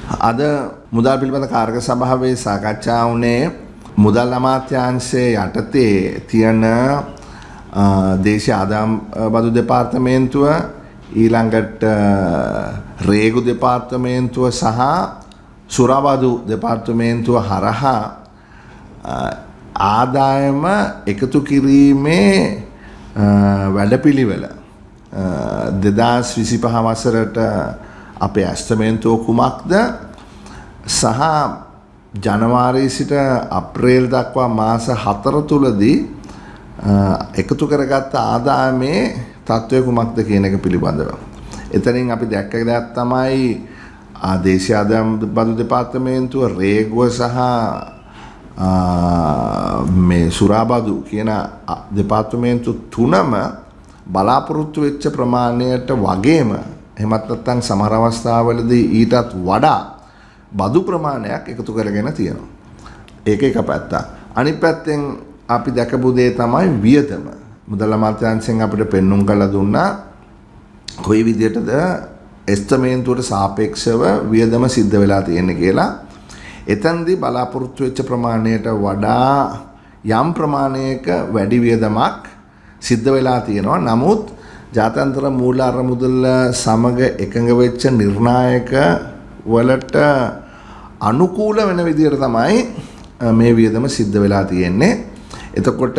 අද මුදල් පිළිබඳ කාර්ක සභාවේ සාකච්ඡා වුණේ මුදල් අමාත්‍යාංශයේ යටතේ තියෙන දේශීය ආදායම් බදු දෙපාර්තමේන්තුව ඊළඟට රේගු දෙපාර්තමේන්තුව සහ සුරාබදු දෙපාර්තමේන්තුව හරහා ආදායම එකතු කිරීමේ වැඩපිළිවෙල 2025 වසරට අපේ ඇස්තමේන්තුව කුමක්ද සහ ජනවාරි සිට අප්‍රේල් දක්වා මාස 4 තුලදී එකතු කරගත්ත ආදායමේ තත්ත්වය කුමක්ද කියන එක පිළිබඳව. එතනින් අපි දැක්ක දෙයක් තමයි දේශීය ආදායම් බදු දෙපාර්තමේන්තුව රේගුව සහ මේ සුරාබදු කියන දෙපාර්තමේන්තු තුනම බලාපොරොත්තු වෙච්ච ප්‍රමාණයට වගේම එහෙමත් නැත්නම් සමහර අවස්ථාවලදී ඊටත් වඩා බදු ප්‍රමාණයක් එකතු කරගෙන තියෙනවා. ඒක එක පැත්තක්. අනිත් පැත්තෙන් අපි දැකපු දේ තමයි වියදම. මුදල් අමාත්‍යාංශයෙන් අපිට පෙන්눔 කරලා දුන්නා කොයි විදිහටද එස්තමේන්තුවට සාපේක්ෂව වියදම සිද්ධ වෙලා තියෙන්නේ කියලා. එතෙන්දී බලාපොරොත්තු වෙච්ච ප්‍රමාණයට වඩා යම් ප්‍රමාණයක වැඩි වියදමක් සිද්ධ වෙලා තියෙනවා. නමුත් ජාත්‍යන්තර මූල්‍ය අරමුදල සමග එකඟ වෙච්ච නිර්ණායක වලට අනුකූල වෙන විදිහට තමයි මේ වියදම සිද්ධ වෙලා තියෙන්නේ. එතකොට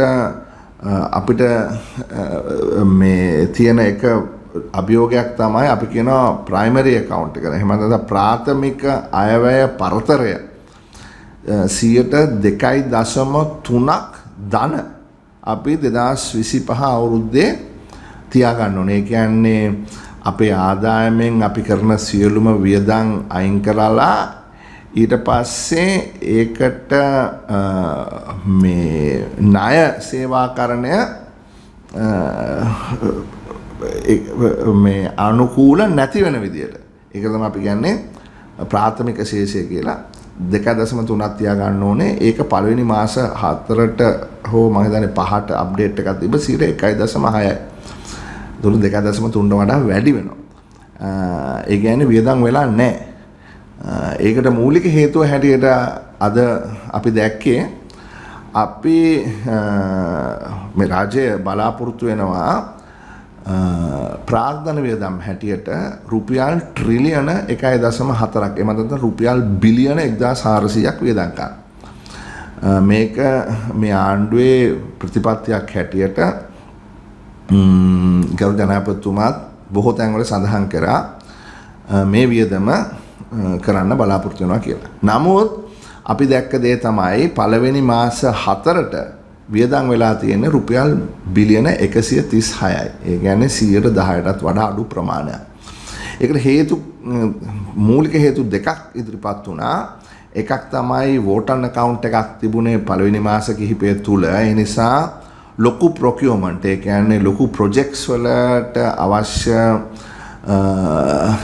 අපිට මේ තියෙන එක අභියෝගයක් තමයි අපි කියනවා ප්‍රයිමරි account එක. එහෙම නැත්නම් ප්‍රාථමික අයවැය පරතරය 2.3ක් ධන අපි 2025 අවුරුද්දේ තියාගන්න ඕනේ. ඒ කියන්නේ අපේ ආදායමෙන් අපි කරන සියලුම වියදම් අයින් කරලා ඊට පස්සේ ඒකට මේ ණය සේවාකරණය මේ අනුකූල නැති වෙන විදියට. ඒක තමයි අපි කියන්නේ ප්‍රාථමික ශේෂය කියලා. 2.3ක් තියාගන්න ඕනේ. ඒක පළවෙනි මාස 4ට හෝ මම හිතන්නේ 5ට අප්ඩේට් එකක් තිබ්බ 1.6යි. දුරු 2.3ට වඩා වැඩි වෙනවා. ඒ කියන්නේ වියදම් වෙලා නැහැ. ඒකට මූලික හේතුව හැටියට අද අපි දැක්කේ අපි මේ රාජ්‍ය බලාපොරොත්තු වෙනවා ප්‍රාග්ධන වියදම් හැටියට රුපියල් ට්‍රිලියන 1.4ක් එහෙම නැත්නම් රුපියල් බිලියන 1400ක් වියදම් කරනවා. මේක මේ ආණ්ඩුවේ ප්‍රතිපත්තියක් හැටියට ගරු ජනාධිපතිතුමාත් බොහෝ තැන්වල සඳහන් කරා මේ වියදම කරන්න බලාපොරොත්තු වෙනවා කියලා. නමුත් අපි දැක්ක දේ තමයි පළවෙනි මාස 4ට වියදම් වෙලා තියෙන්නේ රුපියල් බිලියන 136යි. ඒ කියන්නේ 110%ටත් වඩා අඩු ප්‍රමාණයක්. ඒකට හේතු මූලික හේතු දෙකක් ඉදිරිපත් වුණා. එකක් තමයි වෝටන් account එකක් තිබුණේ පළවෙනි මාස කිහිපය තුල. ඒ නිසා ලොකු procurement ඒ කියන්නේ ලොකු projects වලට අවශ්‍ය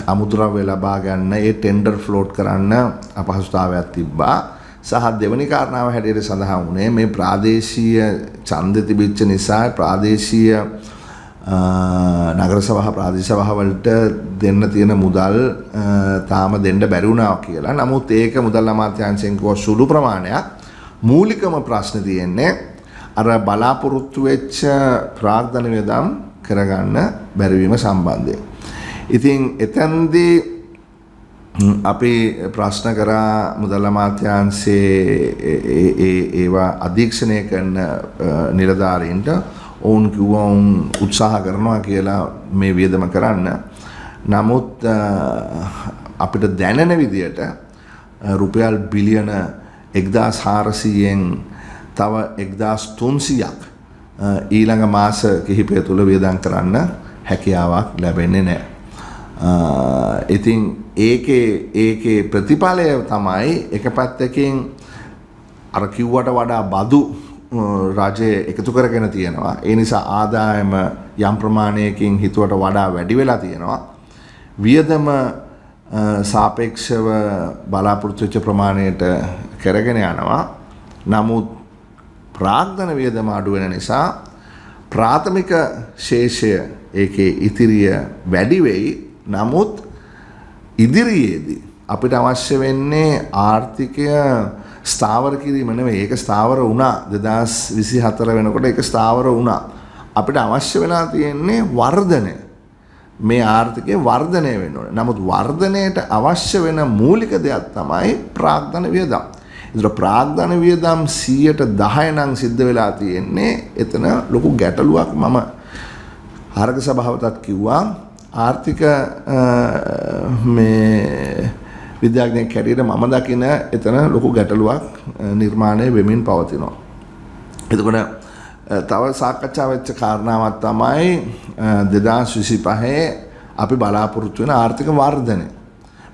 අමුද්‍රව්‍ය ලබා ගන්න ඒ ටෙන්ඩර් ෆ්ලෝට් කරන්න අපහසුතාවයක් තිබ්බා. සහ දෙවැනි කාරණාව හැටියට සඳහන් වුණේ මේ ප්‍රාදේශීය ඡන්ද තිබිච්ච නිසා ප්‍රාදේශීය නගර සභා ප්‍රාදේශීය සභා වලට දෙන්න තියෙන මුදල් තාම දෙන්න බැරි වුණා කියලා. නමුත් ඒක මුදල් අමාත්‍යාංශයෙන් කව සුළු ප්‍රමාණයක්. මූලිකම ප්‍රශ්නේ තියෙන්නේ අර බලාපොරොත්තු වෙච්ච ප්‍රාග්ධන වියදම් කරගන්න බැරි වීම සම්බන්ධයෙන්. ඉතින් එතෙන්දී අපි ප්‍රශ්න කරා මුදල් අමාත්‍යාංශයේ ඒවා අධීක්ෂණය කරන නිලධාරීන්ට ඔවුන් කිව්වා ඔවුන් උත්සාහ කරනවා කියලා මේ වියදම කරන්න. නමුත් අපිට දැනෙන විදියට රුපියල් බිලියන 1400න් තව 1300ක් ඊළඟ මාස කිහිපය තුල වියදම් කරන්න හැකියාවක් ලැබෙන්නේ නැහැ. ඉතින් ඒකේ ප්‍රතිඵලය තමයි එක පැත්තකින් අර කිව්වට වඩා බදු රජය එකතු කරගෙන තියෙනවා. ඒ නිසා ආදායම යම් ප්‍රමාණයකින් හිතුවට වඩා වැඩි වෙලා තියෙනවා. වියදම සාපේක්ෂව බලාපොරොත්තු වෙච්ච ප්‍රමාණයට කරගෙන යනවා. නමුත් ප්‍රාග්ධන වියදම අඩු වෙන නිසා ප්‍රාථමික ශේෂය ඒකේ ඉතිරිය වැඩි වෙයි. නමුත් ඉදිරියේදී අපිට අවශ්‍ය වෙන්නේ ආර්ථිකය ස්ථාවර කිරීම නෙවෙයි. ඒක ස්ථාවර වුණා 2024 වෙනකොට ඒක ස්ථාවර වුණා. අපිට අවශ්‍ය වෙලා තියෙන්නේ වර්ධනය. මේ ආර්ථිකයේ වර්ධනය වෙන්න ඕනේ. නමුත් වර්ධනයට අවශ්‍ය වෙන මූලික දෙයක් තමයි ප්‍රාග්ධන වියදම්. ඒතර ප්‍රාග්ධන වියදම් 10% නම් සිද්ධ වෙලා තියෙන්නේ. එතන ලොකු ගැටලුවක් මම ආර්ථික සභාවටත් කිව්වා. ආර්ථික මේ විද්‍යාඥයෙක් හැටියට මම දකින එතන ලොකු ගැටලුවක් නිර්මාණය වෙමින් පවතිනවා. එතකොට තව සාකච්ඡා වෙච්ච කාරණාවක් තමයි 2025 අපි බලාපොරොත්තු වෙන ආර්ථික වර්ධනය.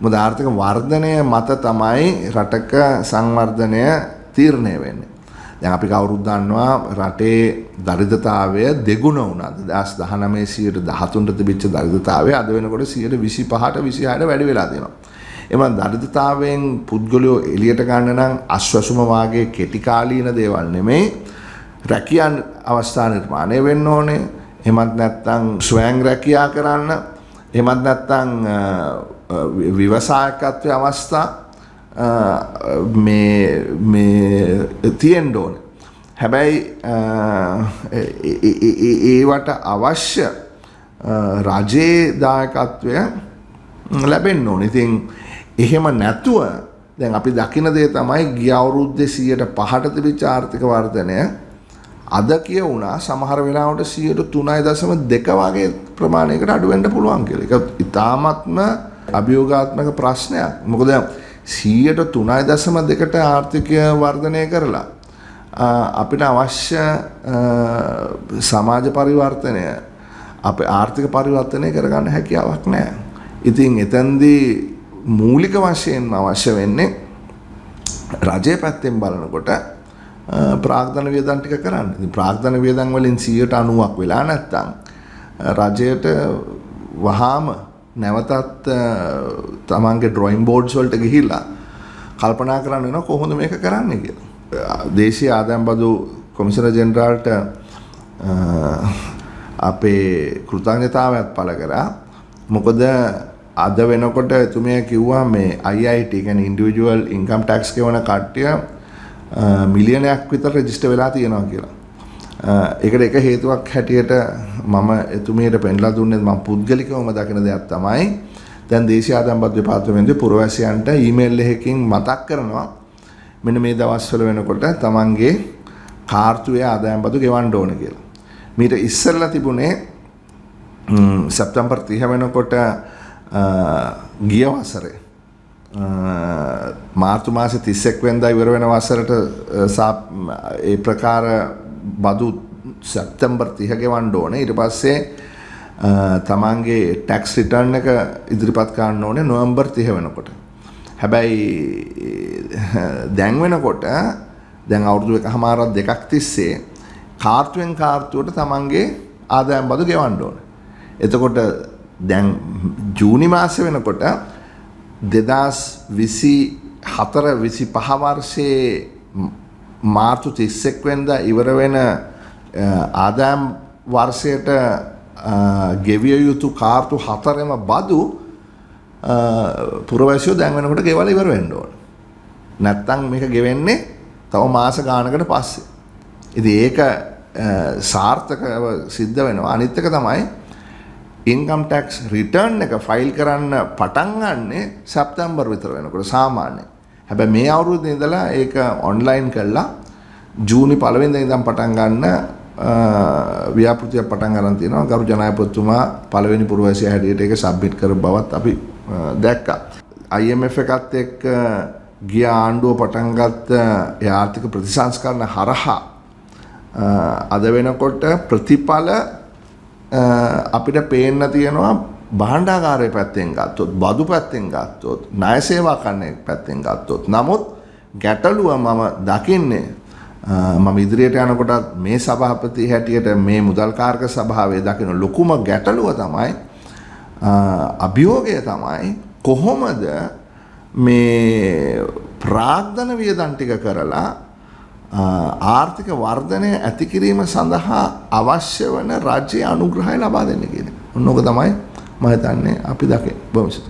මොකද ආර්ථික වර්ධනය මත තමයි රටක සංවර්ධනය තීරණය වෙන්නේ. දැන් අපි කවුරුත් දන්නවා රටේ දරිද්‍රතාවය දෙගුණ වුණා. 2019 13ට තිබිච්ච දරිද්‍රතාවය අද වෙනකොට 25ට 26ට වැඩි වෙලා තියෙනවා. එමන් දරිද්‍රතාවයෙන් පුද්ගලයෝ එළියට ගන්න නම් අස්වැසුම වාගේ කෙටි කාලීන දේවල් නෙමෙයි. රැකියාන් අවස්ථා නිර්මාණය වෙන්න ඕනේ. එහෙමත් නැත්නම් ස්වයං රැකියා කරන්න. එහෙමත් නැත්නම් ව්‍යවසායකත්වයේ අවස්ථා මේ තියෙන්න ඕනේ. හැබැයි ඒවට අවශ්‍ය රජයේ දායකත්වය ලැබෙන්න ඕනේ. ඉතින් එහෙම නැතුව දැන් අපි දකින දේ තමයි ගිය අවුරුද්දේ 105ට තිබිච්ච ආර්ථික වර්ධනය අද කියුණා සමහර වෙලාවට 3.2 වගේ ප්‍රමාණයකට අඩු වෙන්න පුළුවන් කියලා. ඒක ඉතාමත්ම අභියෝගාත්මක ප්‍රශ්නයක්. මොකද 3.2ට ආර්ථිකය වර්ධනය කරලා අපිට අවශ්‍ය සමාජ පරිවර්තනය අපේ ආර්ථික පරිවර්තනය කරගන්න හැකියාවක් නැහැ. ඉතින් එතෙන්දී මූලික වශයෙන්ම අවශ්‍ය වෙන්නේ රජයේ පැත්තෙන් බලනකොට ප්‍රාග්ධන වියදම් ටික කරන්න. ඉතින් ප්‍රාග්ධන වියදම් වලින් 90%ක් වෙලා නැත්තම් රජයට වහාම නැවතත් තමන්ගේ ඩ්‍රොයින් බෝඩ්ස් වලට ගිහිල්ලා කල්පනා කරන්න වෙනවා කොහොමද මේක කරන්නේ කියලා. දේශීය ආදායම් බදු කොමිසනර් ජෙනරාල්ට අපේ කෘතඥතාවයත් පළ කරා. මොකද අද වෙනකොට එතුමිය කිව්වා මේ IIT කියන්නේ ඉන්ඩිවිජුවල් ඉන්කම් ටැක්ස් ගෙවන කට්ටිය මිලියනයක් විතර රෙජිස්ටර් වෙලා තියෙනවා කියලා. ඒකට එක හේතුවක් හැටියට මම එතුමියට පෙන්ලා දුන්නේ මම පුද්ගලිකවම දකින දෙයක් තමයි දැන් දේශීය ආදායම් බදු දෙපාර්තමේන්තුවේ පුරවැසියන්ට ඊමේල් එකකින් මතක් කරනවා මෙන්න මේ දවස්වල වෙනකොට තමන්ගේ කාර්තුවේ ආදායම් බදු ගෙවන්න ඕන කියලා. මීට ඉස්සෙල්ලා තිබුණේ සැප්තැම්බර් 30 වෙනකොට ගිය වසරේ මාර්තු මාසේ 31 වෙනිදා ඉවර වෙන වසරට ඒ ප්‍රකාර බදු සැප්තැම්බර් 30 ගෙවන්න ඕනේ. ඊට පස්සේ තමන්ගේ ටැක්ස් රිටර්න් එක ඉදිරිපත් කරන්න ඕනේ නොවැම්බර් 30 වෙනකොට. හැබැයි දැන් වෙනකොට දැන් අවුරුදු එකමාරක් දෙකක් තිස්සේ කාර්තුවෙන් කාර්තුවට තමන්ගේ ආදායම් බදු ගෙවන්න ඕනේ. එතකොට දැන් ජූනි මාසේ වෙනකොට 2024-25 වර්ෂයේ මාර්තු 31 වෙනිදා ඉවර වෙන ආදායම් වර්ෂයට ගෙවිය යුතු කාර්තු 4ම බදු පුරවැසියෝ දැන් වෙනකොට ගෙවලා ඉවර වෙන්න ඕන. නැත්තම් මේක ගෙවෙන්නේ තව මාස ගානකට පස්සේ. ඉතින් ඒක සාර්ථකව සිද්ධ වෙනවා. අනිත් එක තමයි ඉන්කම් ටැක්ස් රිටර්න් එක ෆයිල් කරන්න පටන් ගන්නෙ සැප්තැම්බර් විතර වෙනකොට සාමාන්‍යයෙන්. හැබැයි මේ අවුරුද්දේ ඉඳලා ඒක ඔන්ලයින් කරලා ජූනි 1 වෙනිදා ඉඳන් පටන් ගන්න ව්‍යාපෘතියක් පටන් ගන්න තියෙනවා. ගරු ජනාධිපතිතුමා පළවෙනි පුරවැසියා හැටියට ඒක සබ්මිට් කර බවත් අපි දැක්කා. IMF එකත් එක්ක ගිය ආණ්ඩුව පටන් ගත්ත ඒ ආර්ථික ප්‍රතිසංස්කරණ හරහා අද වෙනකොට ප්‍රතිඵල අපිට පේන්න තියෙනවා භාණ්ඩාගාරයේ පැත්තෙන් ගත්තොත්, බදු පැත්තෙන් ගත්තොත්, ණය සේවා කන්නේ පැත්තෙන් ගත්තොත්. නමුත් ගැටලුව මම දකින්නේ මම ඉදිරියට යනකොට මේ සභාපති හැටියට මේ මුදල් කාර්ක සභාවේ දකින ලොකුම ගැටලුව තමයි අභියෝගය තමයි කොහොමද මේ ප්‍රාග්ධන වියදම් ටික කරලා ආර්ථික වර්ධනය ඇති කිරීම සඳහා අවශ්‍ය වන රාජ්‍ය අනුග්‍රහය ලබා දෙන්න කියන. ඔන්නෝක තමයි මම හිතන්නේ අපි දකින භවිෂ්‍යත.